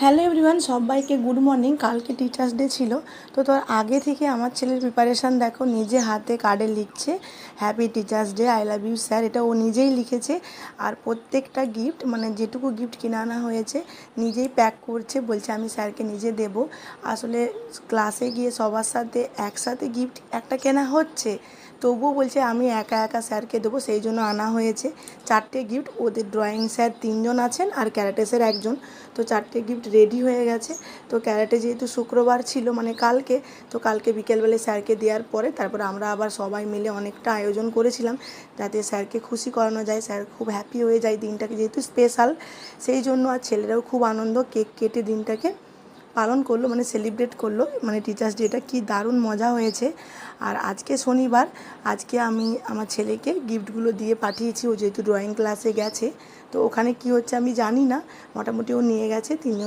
Hello everyone, সবাইকে good morning. কালকে teachers day ছিল, তো তার আগে থেকে আমার ছেলের প্রিপারেশান দেখো, নিজে হাতে কার্ডে লিখছে happy teachers day, I love you sir. এটা ও নিজেই লিখেছে। আর প্রত্যেকটা গিফট, মানে যেটুকু গিফট কিনে আনা হয়েছে, নিজেই প্যাক করছে, বলছে আমি স্যারকে নিজে দেবো। আসলে ক্লাসে গিয়ে সবার সাথে একসাথে গিফট একটা কেনা হচ্ছে, তবুও বলছে আমি একা একা স্যারকে দেবো, সেই জন্য আনা হয়েছে 4টে গিফট। ওদের ড্রয়িং স্যার 3জন আছেন আর ক্যারাটে স্যার 1জন। তো 4টে গিফট রেডি হয়ে গেছে। তো ক্যারাটে যেহেতু শুক্রবার ছিল, মানে কালকে, তো কালকে বিকেলবেলায় স্যারকে দেওয়ার পরে তারপরে আমরা আবার সবাই মিলে অনেকটা আয়োজন করেছিলাম যাতে স্যারকে খুশি করানো যায়, স্যার খুব হ্যাপি হয়ে যায় দিনটাকে, যেহেতু স্পেশাল সেই জন্য। আর ছেলেরাও খুব আনন্দ, কেক কেটে দিনটাকে পালন করলো, মানে সেলিব্রেট করলো, মানে টিচার্স ডেটা কি দারুণ মজা হয়েছে। আর আজকে শনিবার, আজকে আমি আমার ছেলেকে গিফটগুলো দিয়ে পাঠিয়েছি। ও যেহেতু ড্রয়িং ক্লাসে গেছে, তো ওখানে কি হচ্ছে আমি জানি না, মোটামুটি ও নিয়ে গেছে 3জন